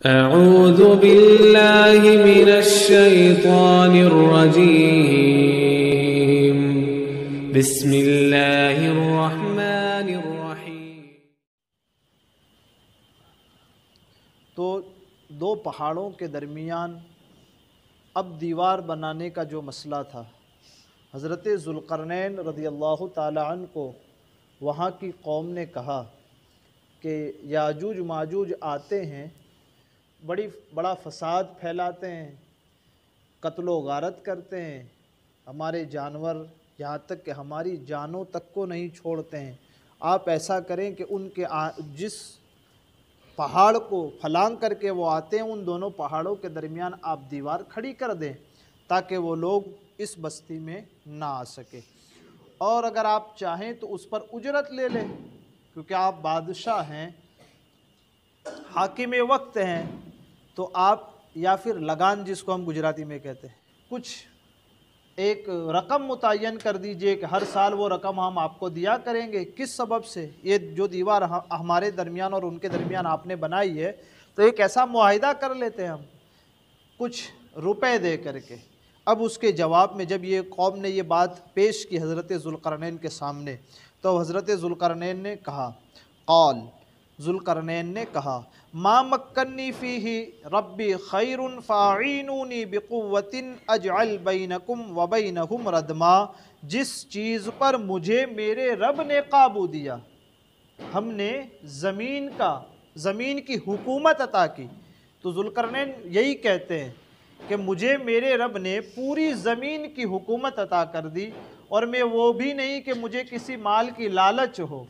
अऊज़ु बिल्लाहि मिनश्शैतानिर्रजीम। बिस्मिल्लाहिर्रहमानिर्रहीम। तो दो पहाड़ों के दरमियान अब दीवार बनाने का जो मसला था, हज़रत ज़ुल्क़रनैन रज़ियल्लाहु ताला अन्हु को वहाँ की कौम ने कहा कि याजूज माजूज आते हैं, बड़ा फ़साद फैलाते हैं, कत्लो गारत करते हैं, हमारे जानवर यहाँ तक कि हमारी जानों तक को नहीं छोड़ते हैं। आप ऐसा करें कि उनके जिस पहाड़ को फलांग करके वो आते हैं, उन दोनों पहाड़ों के दरमियान आप दीवार खड़ी कर दें ताकि वो लोग इस बस्ती में ना आ सके। और अगर आप चाहें तो उस पर उजरत ले लें, क्योंकि आप बादशाह हैं, हाकिम वक्त हैं, तो आप या फिर लगान जिसको हम गुजराती में कहते हैं, कुछ एक रकम मुतय्यन कर दीजिए कि हर साल वो रकम हम आपको दिया करेंगे। किस सबब से? ये जो दीवार हमारे दरमियान और उनके दरमियान आपने बनाई है, तो एक ऐसा मुआहिदा कर लेते हैं हम कुछ रुपए दे करके। अब उसके जवाब में जब ये कौम ने ये बात पेश की हज़रत ज़ुल्क़रनैन के सामने, तो हज़रत ज़ुल्क़रनैन ने कहा, ज़ुल्क़रनैन ने कहा, मा मक्कन्नी फ़ीही रब्बी खैरुन फ़ाईनूनी बिक़ुव्वतिन अजअल बैनकुम व बैनहुम रदमा। जिस चीज़ पर मुझे मेरे रब ने काबू दिया, हमने ज़मीन की हुकूमत अता की। तो ज़ुल्क़रनैन यही कहते हैं कि मुझे मेरे रब ने पूरी ज़मीन की हुकूमत अता कर दी, और मैं वो भी नहीं कि मुझे किसी माल की लालच हो,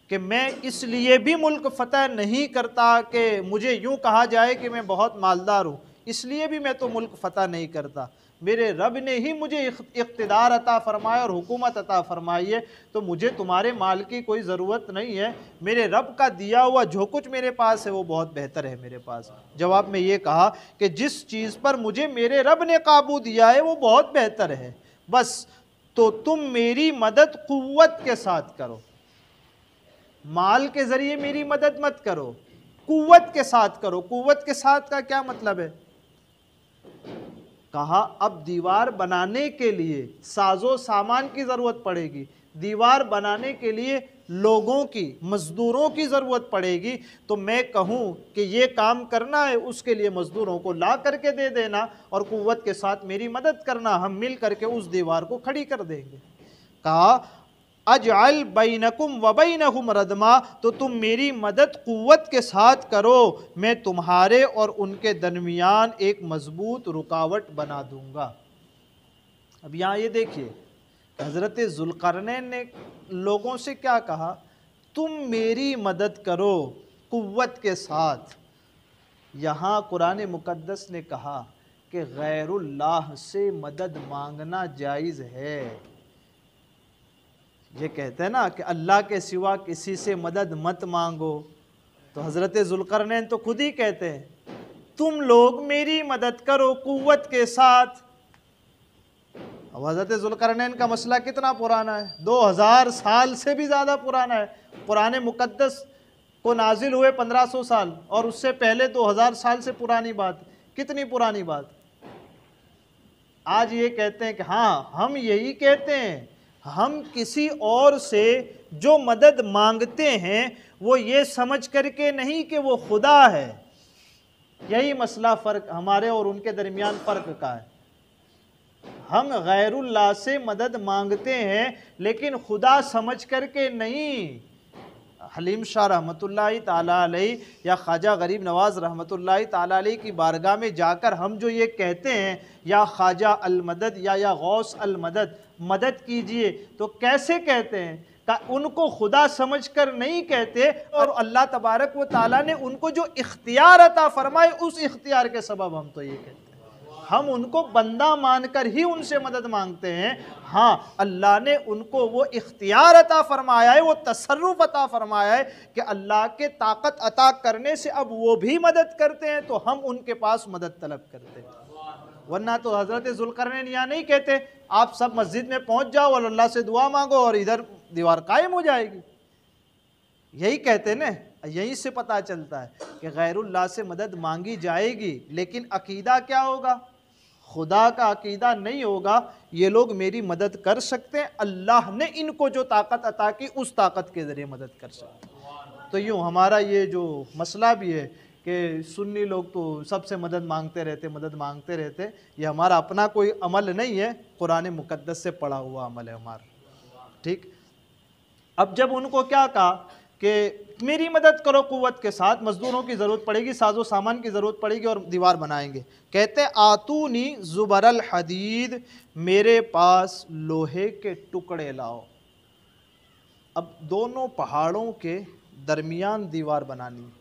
कि मैं इसलिए भी मुल्क फ़तह नहीं करता कि मुझे यूँ कहा जाए कि मैं बहुत मालदार हूँ, इसलिए भी मैं तो मुल्क फ़तह नहीं करता। मेरे रब ने ही मुझे इक़्तिदार अता फ़रमाया और हुकूमत अता फ़रमाई है, तो मुझे तुम्हारे माल की कोई ज़रूरत नहीं है। मेरे रब का दिया हुआ जो कुछ मेरे पास है वो बहुत बेहतर है मेरे पास। जवाब में ये कहा कि जिस चीज़ पर मुझे मेरे रब ने काबू दिया है वो बहुत बेहतर है, बस तो तुम मेरी मदद क़ुव्वत के साथ करो। माल के ज़रिए मेरी मदद मत करो, कुव्वत के साथ करो। कुव्वत के साथ का क्या मतलब है? कहा अब दीवार बनाने के लिए साजो सामान की ज़रूरत पड़ेगी, दीवार बनाने के लिए लोगों की, मज़दूरों की ज़रूरत पड़ेगी। तो मैं कहूँ कि ये काम करना है, उसके लिए मज़दूरों को ला करके दे देना और कुव्वत के साथ मेरी मदद करना, हम मिल करके उस दीवार को खड़ी कर देंगे। कहा अजअल बैनकुम व बैनहुम रदमा, तो तुम मेरी मदद क़ुव्वत के साथ करो, मैं तुम्हारे और उनके दरमियान एक मज़बूत रुकावट बना दूंगा। अब यहाँ ये देखिए, हज़रत ज़ुल्क़रनैन ने लोगों से क्या कहा? तुम मेरी मदद करो क़ुव्वत के साथ। यहाँ कुरान मुक़द्दस ने कहा कि गैरुल्लाह से मदद मांगना जायज़ है। ये कहते हैं ना कि अल्लाह के सिवा किसी से मदद मत मांगो, तो हज़रत ज़ुल्क़रनैन तो खुद ही कहते हैं तुम लोग मेरी मदद करो क़ुव्वत के साथ। अब हज़रत ज़ुल्क़रनैन का मसला कितना पुराना है? 2000 साल से भी ज़्यादा पुराना है। कुरान मुक़द्दस को नाजिल हुए 1500 साल, और उससे पहले 2000 साल से पुरानी बात। कितनी पुरानी बात। आज ये कहते हैं कि हाँ, हम यही कहते हैं, हम किसी और से जो मदद मांगते हैं वो ये समझ करके नहीं कि वो खुदा है। यही मसला फ़र्क हमारे और उनके दरमियान फ़र्क का है। हम गैरुल्लाह से मदद मांगते हैं लेकिन खुदा समझ करके नहीं। हलीम शाह रहमतुल्लाहि ताला अलैहि या ख्वाजा गरीब नवाज़ रहमतुल्लाहि ताला अलैहि की बारगाह में जाकर हम जो ये कहते हैं या ख्वाजा अल मदद या गौस अल मदद, मदद कीजिए, तो कैसे कहते हैं? उनको खुदा समझकर नहीं कहते, और अल्लाह तबारक व ताला ने उनको जो इख्तियार अता फरमाए उस इख्तियार के सबब हम तो ये कहते हैं। हम उनको बंदा मानकर ही उनसे मदद मांगते हैं। हाँ, अल्लाह ने उनको वो इख्तियार अता फरमाया है, वो तसर्रुफ़ अता फरमाया है कि अल्लाह के ताकत अता करने से अब वो भी मदद करते हैं, तो हम उनके पास मदद तलब करते हैं। वरना तो हज़रत ज़ुल्क़रनैन यहाँ नहीं कहते आप सब मस्जिद में पहुँच जाओ और अल्लाह से दुआ मांगो और इधर दीवार कायम हो जाएगी। यही कहते ना यहीं से पता चलता है कि गैरुल्लाह से मदद मांगी जाएगी, लेकिन अकीदा क्या होगा? खुदा का अकीदा नहीं होगा, ये लोग मेरी मदद कर सकते हैं, अल्लाह ने इनको जो ताकत अता की उस ताकत के ज़रिए मदद कर सकते हैं। तो यूँ हमारा ये जो मसला भी है कि सुन्नी लोग तो सबसे मदद मांगते रहते, ये हमारा अपना कोई अमल नहीं है, कुरान मुक़द्दस से पढ़ा हुआ अमल है हमारा। ठीक, अब जब उनको क्या कहा कि मेरी मदद करो कुव्वत के साथ, मजदूरों की ज़रूरत पड़ेगी, साजो सामान की ज़रूरत पड़ेगी और दीवार बनाएंगे। कहते आतूनी ज़ुबरल हदीद, मेरे पास लोहे के टुकड़े लाओ। अब दोनों पहाड़ों के दरमियान दीवार बनानी है,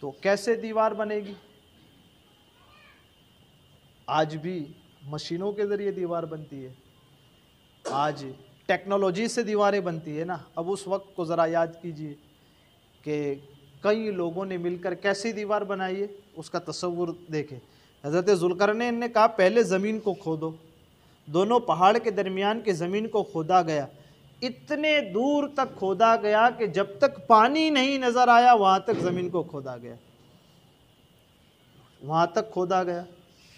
तो कैसे दीवार बनेगी? आज भी मशीनों के ज़रिए दीवार बनती है, आज टेक्नोलॉजी से दीवारें बनती है ना। अब उस वक्त को ज़रा याद कीजिए कि कई लोगों ने मिलकर कैसी दीवार बनाई है, उसका तसव्वुर देखें। हज़रत ज़ुल्करनैन ने कहा पहले ज़मीन को खोदो, दोनों पहाड़ के दरमियान के ज़मीन को खोदा गया, इतने दूर तक खोदा गया कि जब तक पानी नहीं नज़र आया वहाँ तक ज़मीन को खोदा गया, वहाँ तक खोदा गया।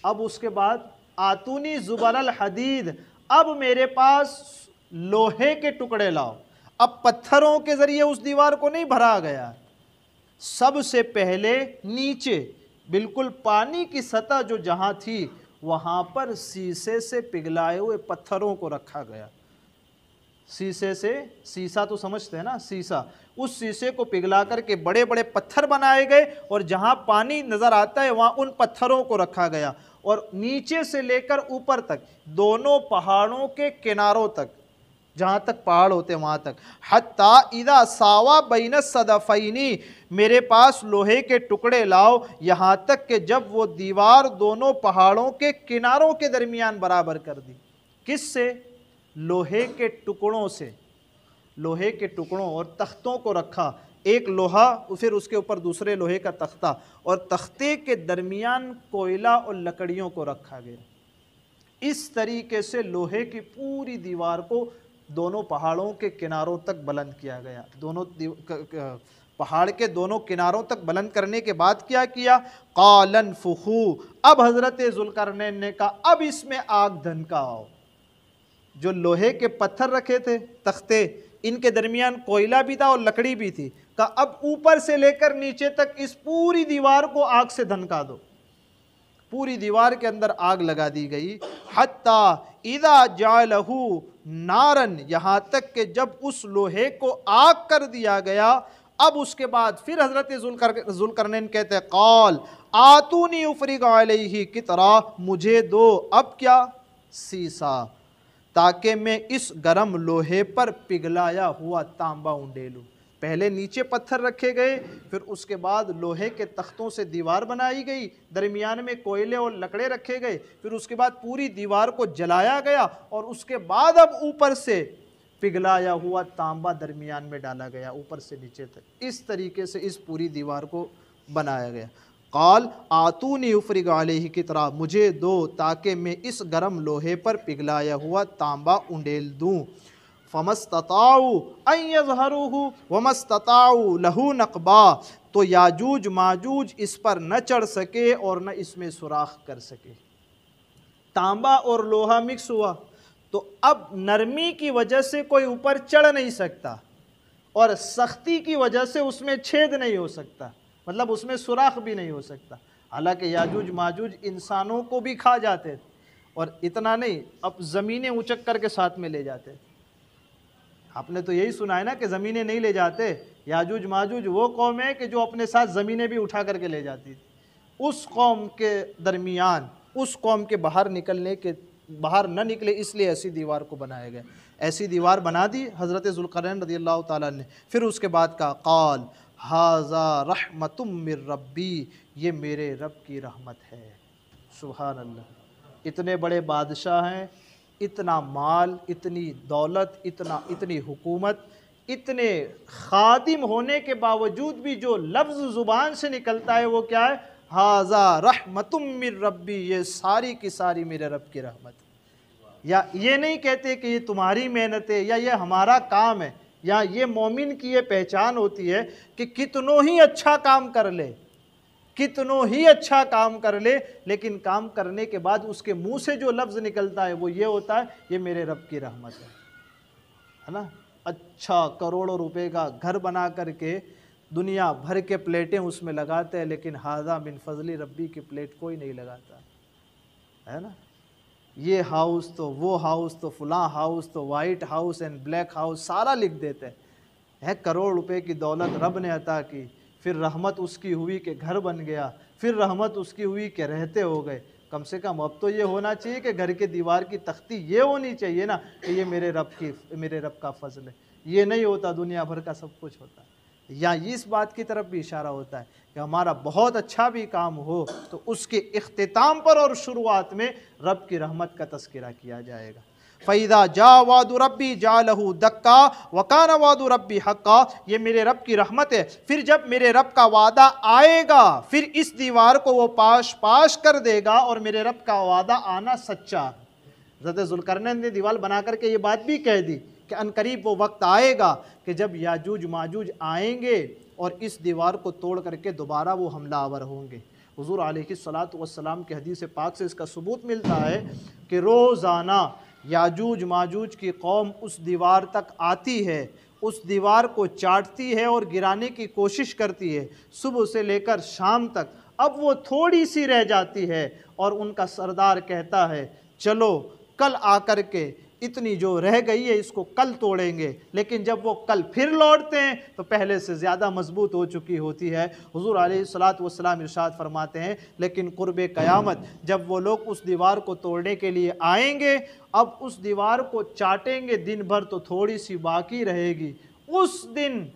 अब उसके बाद आतूनी ज़ुबरल हदीद, अब मेरे पास लोहे के टुकड़े लाओ। अब पत्थरों के ज़रिए उस दीवार को नहीं भरा गया, सबसे पहले नीचे बिल्कुल पानी की सतह जो जहाँ थी वहाँ पर शीशे से पिघलाए हुए पत्थरों को रखा गया। शीशे से, शीशा तो समझते हैं ना, शीशा, उस शीशे को पिघला करके बड़े बड़े पत्थर बनाए गए और जहाँ पानी नज़र आता है वहाँ उन पत्थरों को रखा गया। और नीचे से लेकर ऊपर तक, दोनों पहाड़ों के किनारों तक, जहाँ तक पहाड़ होते हैं वहाँ तक, हत्ता इदा सावा बैन सदफ़ैनी, मेरे पास लोहे के टुकड़े लाओ, यहाँ तक कि जब वो दीवार दोनों पहाड़ों के किनारों के दरमियान बराबर कर दी। किससे? लोहे के टुकड़ों से। लोहे के टुकड़ों और तख्तों को रखा, एक लोहा फिर उसके ऊपर दूसरे लोहे का तख्ता, और तख्ते के दरमियान कोयला और लकड़ियों को रखा गया। इस तरीके से लोहे की पूरी दीवार को दोनों पहाड़ों के किनारों तक बुलंद किया गया। दोनों पहाड़ के दोनों किनारों तक बुलंद करने के बाद क्या किया? कालन फुखू, अब हज़रत ज़ुल्करनैन ने कहा अब इसमें आग धनकाओ। जो लोहे के पत्थर रखे थे, तख्ते, इनके दरमियान कोयला भी था और लकड़ी भी थी, कहा अब ऊपर से लेकर नीचे तक इस पूरी दीवार को आग से धनका दो। पूरी दीवार के अंदर आग लगा दी गई। हत्ता इदा जालहू नारन, यहाँ तक कि जब उस लोहे को आग कर दिया गया, अब उसके बाद फिर हज़रत ज़ुल्करनैन कहते हैं काल आतूनी उफरिग अलैहि कितरा, मुझे दो अब क्या? सीसा, ताकि मैं इस गरम लोहे पर पिघलाया हुआ तांबा उंडेलूँ। पहले नीचे पत्थर रखे गए, फिर उसके बाद लोहे के तख्तों से दीवार बनाई गई, दरमियान में कोयले और लकड़े रखे गए, फिर उसके बाद पूरी दीवार को जलाया गया और उसके बाद अब ऊपर से पिघलाया हुआ तांबा दरमियान में डाला गया, ऊपर से नीचे तक। इस तरीके से इस पूरी दीवार को बनाया गया। काल आतूनी उफरिग अलैहि कितरा, मुझे दो ताकि मैं इस गरम लोहे पर पिघलाया हुआ तांबा उंडेल दूँ। फमस्तताऊ अन यज़हरुहु वमस्तताऊ लहू नक़बा, तो याजूज माजूज इस पर न चढ़ सके और न इसमें सुराख कर सके। तांबा और लोहा मिक्स हुआ तो अब नरमी की वजह से कोई ऊपर चढ़ नहीं सकता और सख्ती की वजह से उसमें छेद नहीं हो सकता, मतलब उसमें सुराख भी नहीं हो सकता। हालांकि याजूज माजूज इंसानों को भी खा जाते थे, और इतना नहीं, अब ज़मीनें उचक करके साथ में ले जाते। आपने तो यही सुना है ना कि ज़मीनें नहीं ले जाते। याजूज माजूज वो कौम है कि जो अपने साथ ज़मीनें भी उठा करके ले जाती थी। उस कौम के दरमियान, उस कौम के बाहर न निकले, इसलिए ऐसी दीवार को बनाया गया। ऐसी दीवार बना दी हज़रत ज़ुल्करनैन रज़ियल्लाहु ताला ने। फिर उसके बाद का काल हाज़ा रहमतुम मिर रब्बी, ये मेरे रब की रहमत है। सुभान अल्लाह, इतने बड़े बादशाह हैं, इतना माल, इतनी दौलत, इतनी हुकूमत, इतने खादिम होने के बावजूद भी जो लफ्ज़ ज़ुबान से निकलता है वो क्या है? हाज़ा रहमतुम मिर रब्बी, ये सारी की सारी मेरे रब की रहमत। या ये नहीं कहते कि ये तुम्हारी मेहनत है या ये हमारा काम है, या ये मोमिन की ये पहचान होती है कि कितनों ही अच्छा काम कर ले, कितनों ही अच्छा काम कर ले, लेकिन काम करने के बाद उसके मुंह से जो लफ्ज़ निकलता है वो ये होता है, ये मेरे रब की रहमत है ना। अच्छा करोड़ों रुपए का घर बना करके दुनिया भर के प्लेटें उसमें लगाते हैं, लेकिन हाजा मिन फजली रब्बी की प्लेट कोई नहीं लगाता, है ना। ये हाउस तो वो हाउस तो फलां हाउस तो white house and black house सारा लिख देते हैं। करोड़ रुपए की दौलत रब ने अता की, फिर रहमत उसकी हुई कि घर बन गया, फिर रहमत उसकी हुई कि रहते हो गए। कम से कम अब तो ये होना चाहिए कि घर के दीवार की तख्ती ये होनी चाहिए ना कि ये मेरे रब का फजल है। ये नहीं होता, दुनिया भर का सब कुछ होता है। या इस बात की तरफ भी इशारा होता है कि हमारा बहुत अच्छा भी काम हो तो उसके इख्तिताम पर और शुरुआत में रब की रहमत का तज़किरा किया जाएगा। फ़ैज़ा जा वादु रब्बी जालहू दक्का वकान वादु रब्बी हक्का, ये मेरे रब की रहमत है। फिर जब मेरे रब का वादा आएगा फिर इस दीवार को वो पाश पाश कर देगा और मेरे रब का वादा आना सच्चा। हज़रत ज़ुल्करनैन ने दीवार बना करके ये बात भी कह दी कि अनकरीब वो वक्त आएगा कि जब याजूज माजूज आएंगे और इस दीवार को तोड़ करके दोबारा वो हमलावर होंगे। हुज़ूर अलैहिस्सलातु वस्सलाम के हदीस पाक से इसका सबूत मिलता है कि रोज़ाना याजूज माजूज की कौम उस दीवार तक आती है, उस दीवार को चाटती है और गिराने की कोशिश करती है सुबह से लेकर शाम तक। अब वो थोड़ी सी रह जाती है और उनका सरदार कहता है चलो कल आकर के इतनी जो रह गई है इसको कल तोड़ेंगे। लेकिन जब वो कल फिर लौटते हैं तो पहले से ज़्यादा मजबूत हो चुकी होती है। हुज़ूर अलैहिस्सलातु वस्सलाम इरशाद फरमाते हैं लेकिन कुर्बे क़यामत जब वो लोग उस दीवार को तोड़ने के लिए आएंगे, अब उस दीवार को चाटेंगे दिन भर तो थोड़ी सी बाकी रहेगी। उस दिन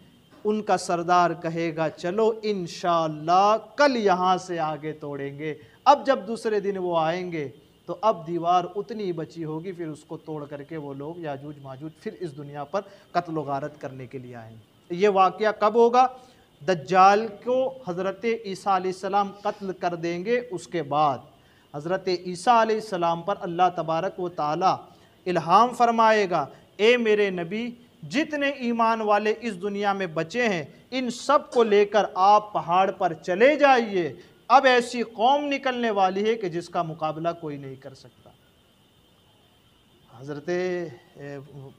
उनका सरदार कहेगा चलो इंशाअल्लाह कल यहाँ से आगे तोड़ेंगे। अब जब दूसरे दिन वो आएंगे तो अब दीवार उतनी बची होगी, फिर उसको तोड़ करके वो लोग याजूज माजूज फिर इस दुनिया पर कत्ल व गारत करने के लिए आएंगे। ये वाक़या कब होगा? दज्जाल को हज़रत ईसा अलैहिस्सलाम कत्ल कर देंगे, उसके बाद हज़रत ईसा अलैहिस्सलाम पर अल्लाह तबारक व तआला इल्हाम फरमाएगा, ए मेरे नबी जितने ईमान वाले इस दुनिया में बचे हैं इन सब को लेकर आप पहाड़ पर चले जाइए। अब ऐसी कौम निकलने वाली है कि जिसका मुकाबला कोई नहीं कर सकता। हज़रत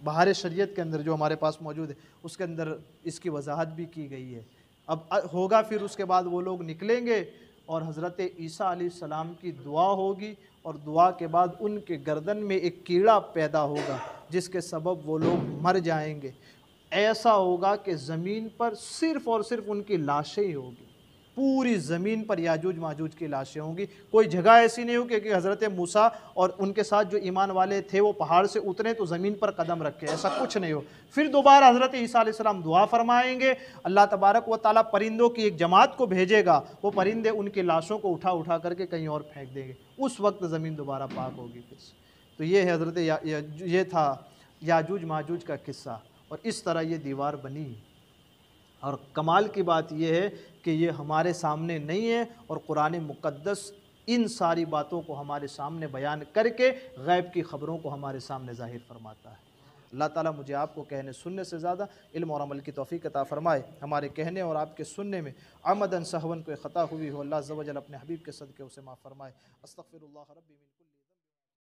बहार शरीयत के अंदर जो हमारे पास मौजूद है उसके अंदर इसकी वजाहत भी की गई है। अब होगा फिर उसके बाद वो लोग निकलेंगे और हज़रत ईसा अलैहिस्सलाम की दुआ होगी और दुआ के बाद उनके गर्दन में एक कीड़ा पैदा होगा जिसके सबब वो लोग मर जाएंगे। ऐसा होगा कि ज़मीन पर सिर्फ़ और सिर्फ उनकी लाशें ही होगी, पूरी ज़मीन पर याजूज माजूज की लाशें होंगी। कोई जगह ऐसी नहीं होगी कि हज़रत मूसा और उनके साथ जो ईमान वाले थे वो पहाड़ से उतरे तो ज़मीन पर कदम रखे, ऐसा कुछ नहीं हो। फिर दोबारा हज़रत ईसा अलैहिस्सलाम दुआ फरमाएंगे, अल्लाह तबारक व तआला परिंदों की एक जमात को भेजेगा, वो परिंदे उनकी लाशों को उठा उठा करके कहीं और फेंक देंगे, उस वक्त ज़मीन दोबारा पाक होगी फिर से। तो ये है हज़रत ये था याजूज माजूज का किस्सा और इस तरह ये दीवार बनी। और कमाल की बात यह है कि ये हमारे सामने नहीं है और कुरान मुक़द्दस इन सारी बातों को हमारे सामने बयान करके गैब की ख़बरों को हमारे सामने ज़ाहिर फरमाता है। अल्लाह ताला मुझे आपको कहने सुनने से ज़्यादा इल्म और अमल की तौफ़ीक़ अता फ़रमाए। हमारे कहने और आपके सुनने में आमदन सहवन कोई ख़ता हुई हो अल्लाह अज़्ज़ व जल अपने हबीब के सदक़े उसे माफ़ फ़रमाए। अस्तग़फ़िरुल्लाह रब्बी मिन कुल्लि